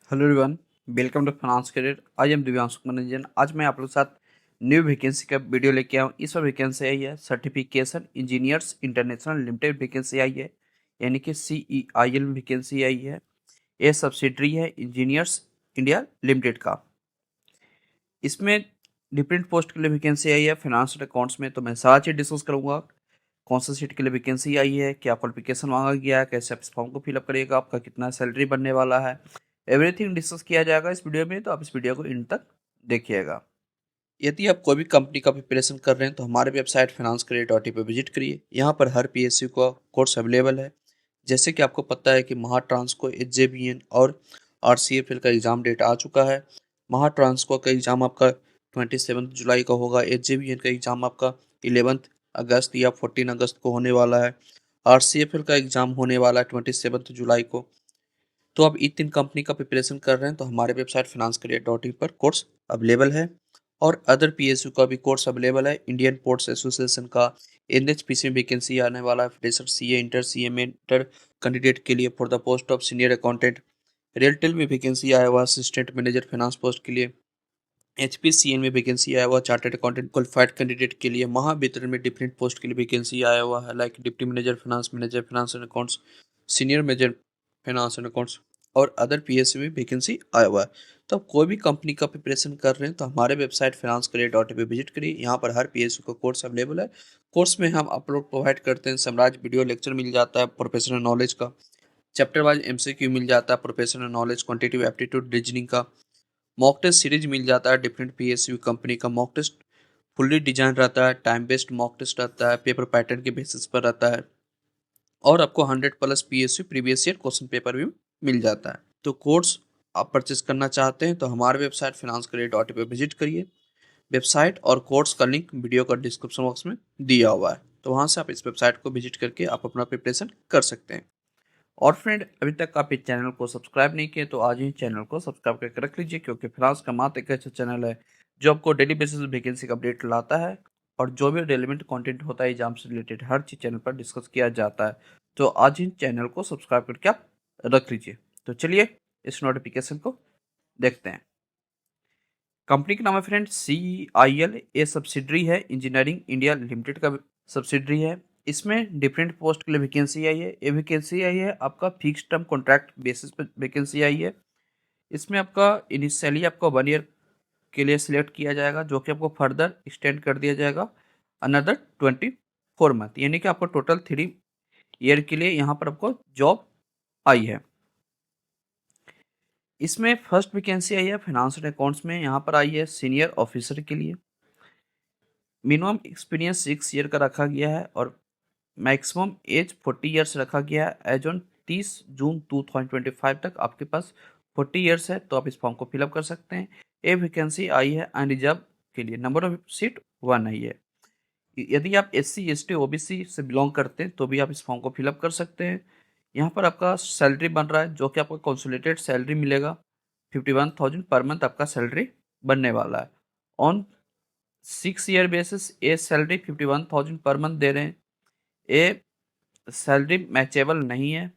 Hello everyone, welcome to finance career. आज हम दिव्यांशु कुमार रंजन। आज मैं आप लोग के साथ न्यू वैकेंसी का वीडियो लेके आया हूँ। इस बार वैकेंसी आई है certification engineers international limited vacancy आई है, यानी कि CEIL में वैकेंसी आई है। ये सब्सिडरी है इंजीनियर्स इंडिया लिमिटेड का। इसमें डिफरेंट पोस्ट के लिए वैकेंसी आई है फाइनेंशियल अकाउंट्स में। तो मैं सारा चीज़ डिस्कस करूँगा। कौन सा सीट के लिए वैकेंसी आई है, क्या क्वालिफिकेशन मांगा गया है, कैसे आप इस फॉर्म को फिलअप करिएगा, आपका कितना सैलरी बनने वाला है, एवरीथिंग डिस्कस किया जाएगा इस वीडियो में। तो आप इस वीडियो को इन तक देखिएगा। यदि आप कोई भी कंपनी का प्रिपरेशन कर रहे हैं तो हमारे वेबसाइट financecredit.in पर विजिट करिए। यहाँ पर हर PSU का कोर्स अवेलेबल है। जैसे कि आपको पता है कि महाट्रांसको, HJBN और RCFL का एग्ज़ाम डेट आ चुका है। महाट्रांसको का एग्ज़ाम आपका 27 जुलाई का होगा। HJBN का एग्ज़ाम आपका 11 अगस्त या 14 अगस्त को होने वाला है। RCFL का एग्ज़ाम होने वाला है 27 जुलाई को। तो आप इन 3 कंपनी का प्रिपरेशन कर रहे हैं तो हमारे वेबसाइट financecredit.in पर कोर्स अवेलेबल है। और अदर PSU का भी कोर्स अवेलेबल है। इंडियन पोर्ट्स एसोसिएशन का NHPC में वैकेंसी आने वाला है। Fresher CA inter CMA inter candidate के लिए for the post of senior accountant. RailTel में वैकेंसी आया हुआ असिस्टेंट मैनेजर फाइनेंस पोस्ट के लिए। HPCN में वैकेंसी आया हुआ चार्टर्ड अकाउंटेंट क्वालिफाइड कैंडिडेट के लिए। महावितरण में डिफरेंट पोस्ट के लिए वैकेंसी आया हुआ है, like deputy manager finance and accounts, senior manager finance and accounts और अदर PSU में वैकेंसी आया हुआ है। तो आप कोई भी कंपनी का प्रिपरेशन कर रहे हैं तो हमारे वेबसाइट financecredit.in पे विजिट करिए। यहाँ पर हर PSU का कोर्स अवेलेबल है। कोर्स में हम अपलोड प्रोवाइड करते हैं। समराज वीडियो लेक्चर मिल जाता है प्रोफेशनल नॉलेज का। चैप्टर वाइज MCQ मिल जाता है professional knowledge, quantitative aptitude, reasoning का। मॉक टेस्ट सीरीज मिल जाता है डिफरेंट PSU कंपनी का। मॉक टेस्ट फुल्ली डिजाइन रहता है, टाइम बेस्ड मॉक टेस्ट रहता है, पेपर पैटर्न के बेसिस पर रहता है। और आपको 100+ PSU previous year question paper भी मिल जाता है। तो कोर्स आप परचेस करना चाहते हैं तो हमारे वेबसाइट financecredit.in पर विजिट करिए। वेबसाइट और कोर्स का लिंक वीडियो का डिस्क्रिप्शन बॉक्स में दिया हुआ है, तो वहाँ से आप इस वेबसाइट को विजिट करके आप अपना प्रिपरेशन कर सकते हैं। और फ्रेंड, अभी तक आप इस चैनल को सब्सक्राइब नहीं किए तो आज ही चैनल को सब्सक्राइब करके रख लीजिए, क्योंकि फ्रांस का मात्र एक ऐसा चैनल है जो आपको डेली बेसिस वैकेंसी का अपडेट लाता है। और जो भी रेलिवेंट कंटेंट होता है एग्जाम से रिलेटेड हर चीज़ चैनल पर डिस्कस किया जाता है। तो आज ही चैनल को सब्सक्राइब करके आप रख लीजिए। तो चलिए इस नोटिफिकेशन को देखते हैं। कंपनी का नाम है फ्रेंड CEIL। ये सब्सिडरी है इंजीनियरिंग इंडिया लिमिटेड का सब्सिडरी है। इसमें डिफरेंट पोस्ट के लिए वैकेंसी आई है। ये वैकेंसी आई है आपका फिक्स टर्म कॉन्ट्रैक्ट बेसिस पे वैकेंसी आई है। इसमें आपका इनिशियली आपका 1 ईयर के लिए सिलेक्ट किया जाएगा, जो कि आपको फर्दर एक्सटेंड कर दिया जाएगा अनदर 24 मंथ, यानी कि आपको टोटल 3 ईयर के लिए यहाँ पर आपको जॉब आई है। इसमें फर्स्ट वैकेंसी आई है फाइनेंशियल अकाउंट्स में। यहाँ पर आई है सीनियर ऑफिसर के लिए। मिनिमम एक्सपीरियंस 6 ईयर का रखा गया है और मैक्सिमम एज 40 ईयर्स रखा गया है। एज ऑन 30 जून 2025 तक आपके पास 40 ईयर्स है, तो आप इस फॉर्म को फिलअप कर सकते हैं। ये वैकेंसी आई है अनरिजर्व के लिए। नंबर ऑफ सीट 1 आई है। यदि आप SC ST OBC से बिलोंग करते हैं तो भी आप इस फॉर्म को फिलअप कर सकते हैं। यहाँ पर आपका सैलरी बन रहा है, जो कि आपको कंसोलिडेटेड सैलरी मिलेगा। 51,000 पर मंथ आपका सैलरी बनने वाला है। ऑन 6 ईयर बेसिस ये सैलरी 51,000 पर मंथ दे रहे हैं। ये सैलरी मैचेबल नहीं है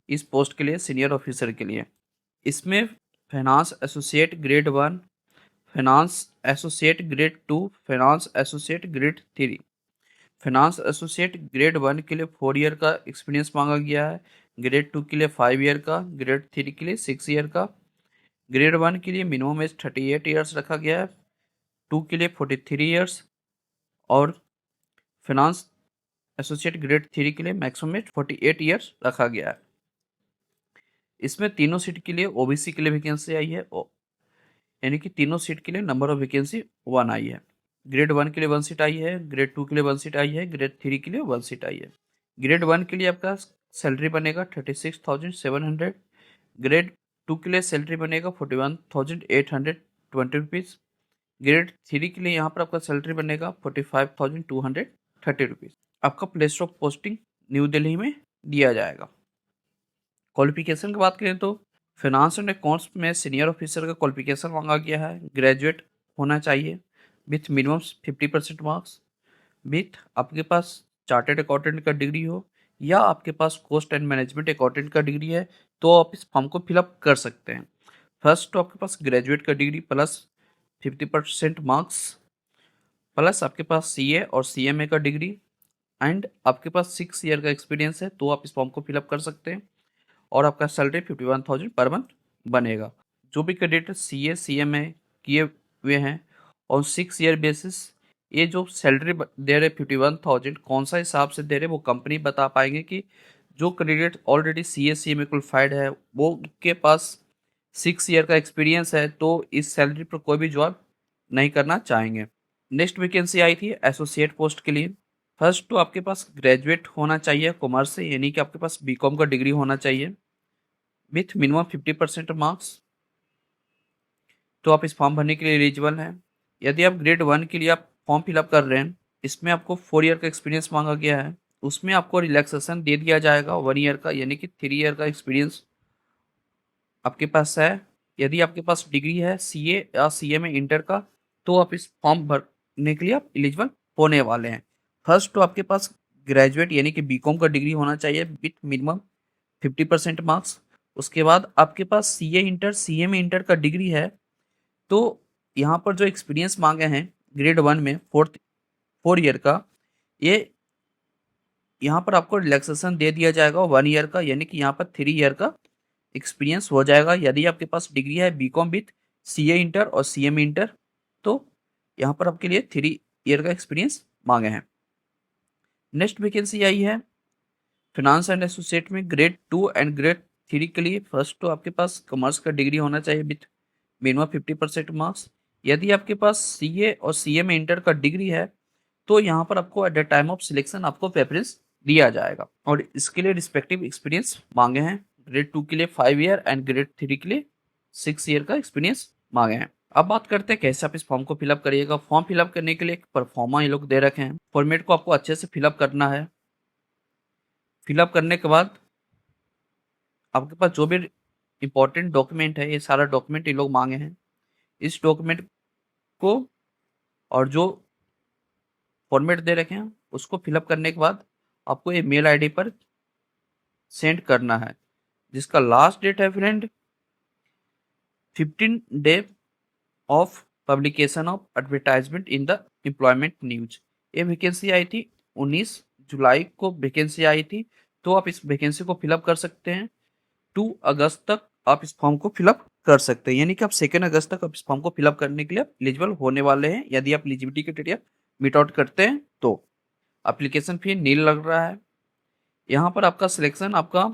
इस पोस्ट के लिए, सीनियर ऑफिसर के लिए। इसमें finance associate grade 1, finance associate grade 2, finance associate grade 3। Finance associate grade 1 के लिए 4 ईयर का एक्सपीरियंस मांगा गया है। ग्रेड 2 के लिए 5 ईयर का, ग्रेड 3 के लिए 6 ईयर का। ग्रेड 1 के लिए मिनिमम एज 38 ईयर्स रखा गया है, 2 के लिए 43 ईयर्स और फाइनेंस एसोसिएट ग्रेड 3 के लिए मैक्सिमम एज 48 ईयर्स रखा गया है। इसमें तीनों सीट के लिए OBC के लिए वैकेंसी आई है, यानी कि तीनों सीट के लिए नंबर ऑफ वैकेंसी 1 आई है। ग्रेड 1 के लिए 1 सीट आई है, ग्रेड 2 के लिए 1 सीट आई है, ग्रेड 3 के लिए 1 सीट आई है। ग्रेड 1 के लिए आपका सैलरी बनेगा 36,700। ग्रेड 2 के लिए सैलरी बनेगा 41,820 रुपीज़। ग्रेड 3 के लिए यहाँ पर आपका सैलरी बनेगा 45,230 रुपीज़। आपका place of posting new Delhi में दिया जाएगा। क्वालिफिकेशन की बात करें तो फाइनेंस एंड अकाउंट्स में सीनियर ऑफिसर का क्वालिफिकेशन मांगा गया है। ग्रेजुएट होना चाहिए विथ मिनिमम 50% मार्क्स, विथ आपके पास चार्टेड अकाउंटेंट का डिग्री हो या आपके पास कॉस्ट एंड मैनेजमेंट अकाउंटेंट का डिग्री है, तो आप इस फॉर्म को फिलअप कर सकते हैं। फर्स्ट तो आपके पास ग्रेजुएट का डिग्री प्लस 50% मार्क्स, प्लस आपके पास सीए और सीएमए का डिग्री, एंड आपके पास 6 ईयर का एक्सपीरियंस है, तो आप इस फॉर्म को फिलअप कर सकते हैं और आपका सैलरी 51,000 पर मंथ बनेगा। जो भी कैंडिडेट सीए सीएमए किए हुए हैं और 6 ईयर बेसिस, ये जो सैलरी दे रहे 51,000 कौन सा हिसाब से दे रहे वो कंपनी बता पाएंगे कि जो candidate already CA CMA qualified है वो के पास 6 ईयर का एक्सपीरियंस है, तो इस सैलरी पर कोई भी जॉब नहीं करना चाहेंगे। नेक्स्ट वैकेंसी आई थी एसोसिएट पोस्ट के लिए। फर्स्ट तो आपके पास ग्रेजुएट होना चाहिए कॉमर्स से, यानी कि आपके पास बीकॉम का डिग्री होना चाहिए विथ मिनिमम 50% मार्क्स, तो आप इस फॉर्म भरने के लिए एलिजिबल हैं। यदि आप ग्रेड 1 के लिए आप फॉर्म फिलअप कर रहे हैं, इसमें आपको 4 ईयर का एक्सपीरियंस मांगा गया है, उसमें आपको रिलैक्सेशन दे दिया जाएगा 1 ईयर का, यानी कि 3 ईयर का एक्सपीरियंस आपके पास है। यदि आपके पास डिग्री है सीए या सीए में इंटर का, तो आप इस फॉर्म भरने के लिए आप एलिजिबल होने वाले हैं। फर्स्ट तो आपके पास ग्रेजुएट यानी कि बीकॉम का डिग्री होना चाहिए विथ मिनिमम 50% मार्क्स। उसके बाद आपके पास सीए इंटर सीए में इंटर का डिग्री है, तो यहाँ पर जो एक्सपीरियंस मांगे हैं ग्रेड 1 में 4 ईयर का, ये यहाँ पर आपको रिलैक्सेशन दे दिया जाएगा 1 ईयर का, यानी कि यहाँ पर 3 ईयर का एक्सपीरियंस हो जाएगा। यदि आपके पास डिग्री है बीकॉम विथ सीए इंटर और सीएम इंटर, तो यहाँ पर आपके लिए 3 ईयर का एक्सपीरियंस मांगे हैं। नेक्स्ट वैकेंसी आई है फिनांस एंड एसोसिएट में ग्रेड 2 एंड ग्रेड 3 के लिए। फर्स्ट तो आपके पास कॉमर्स का डिग्री होना चाहिए विथ मिनिमम 50% मार्क्स। यदि आपके पास सीए और सीए में इंटर का डिग्री है, तो यहाँ पर आपको at the time of selection आपको प्रेफरेंस दिया जाएगा और इसके लिए रिस्पेक्टिव एक्सपीरियंस मांगे हैं। ग्रेड 2 के लिए 5 ईयर एंड ग्रेड 3 के लिए 6 ईयर का एक्सपीरियंस मांगे हैं। अब बात करते हैं कैसे आप इस फॉर्म को फिलअप करिएगा। फॉर्म फिलअप करने के लिए एक परफॉर्मा ये लोग दे रखे हैं, फॉर्मेट को आपको अच्छे से फिलअप करना है। फिलअप करने के बाद आपके पास जो भी इंपॉर्टेंट डॉक्यूमेंट है, ये सारा डॉक्यूमेंट ये लोग मांगे हैं। इस डॉक्यूमेंट को और जो फॉर्मेट दे रखे हैं उसको फिलअप करने के बाद आपको ये मेल आईडी पर सेंड करना है, जिसका लास्ट डेट है friend 15 day of publication of advertisement in the employment news. ये वैकेंसी आई थी 19 जुलाई को वैकेंसी आई थी, तो आप इस वैकेंसी को फिलअप कर सकते हैं। 2 अगस्त तक आप इस फॉर्म को फिलअप कर सकते हैं, यानी कि आप 2 अगस्त तक आप इस फॉर्म को फिलअप करने के लिए एलिजिबल होने वाले हैं। यदि आप एलिजिबिलिटी क्राइटेरिया मीट आउट करते हैं तो एप्लीकेशन फी नील लग रहा है। यहाँ पर आपका सिलेक्शन आपका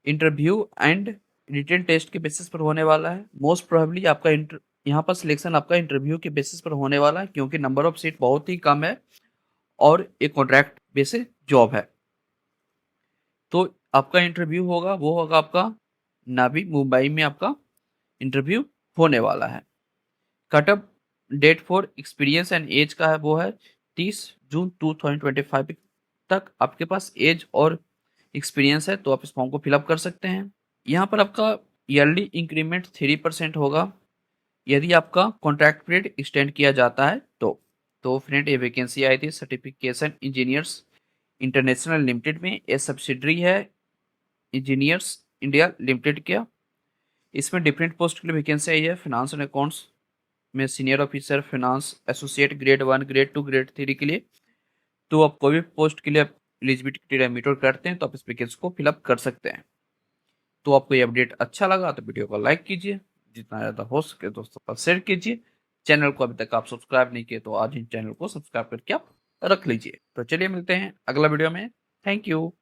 इंटरव्यू एंड रिटन टेस्ट के बेसिस पर होने वाला है। मोस्ट प्रोबेबली आपका यहाँ पर सिलेक्शन आपका इंटरव्यू के बेसिस पर होने वाला है, क्योंकि नंबर ऑफ सीट बहुत ही कम है और एक कॉन्ट्रैक्ट बेसिस जॉब है। तो आपका इंटरव्यू होगा वो होगा आपका नावी मुंबई में आपका इंटरव्यू होने वाला है। Cutoff date for experience and age का है वो है 30 जून 2025 तक आपके पास एज और एक्सपीरियंस है, तो आप इस फॉर्म को फिलअप कर सकते हैं। यहाँ पर आपका ईयरली इंक्रीमेंट 3% होगा यदि आपका कॉन्ट्रैक्ट पीरियड एक्सटेंड किया जाता है तो फ्रेंड ये वैकेंसी आई थी सर्टिफिकेशन इंजीनियर्स इंटरनेशनल लिमिटेड में। ये सब्सिडरी है इंजीनियर्स इंडिया लिमिटेड का। इसमें डिफरेंट पोस्ट के लिए वैकेंसी आई है। फिनांस एंड अकाउंट्स में senior officer finance associate grade 1 grade 2 grade 3 के लिए, तो आप कोई भी पोस्ट के लिए एलिजिबिलिटी क्राइटेरिया मीट आउट करते हैं तो आप इस वैकेंसी को फिलअप कर सकते हैं। तो आपको ये अपडेट अच्छा लगा तो वीडियो को लाइक कीजिए, जितना ज़्यादा हो सके दोस्तों का शेयर कीजिए। चैनल को अभी तक आप सब्सक्राइब नहीं किए तो आज ही चैनल को सब्सक्राइब करके आप रख लीजिए। तो चलिए मिलते हैं अगला वीडियो में। Thank you.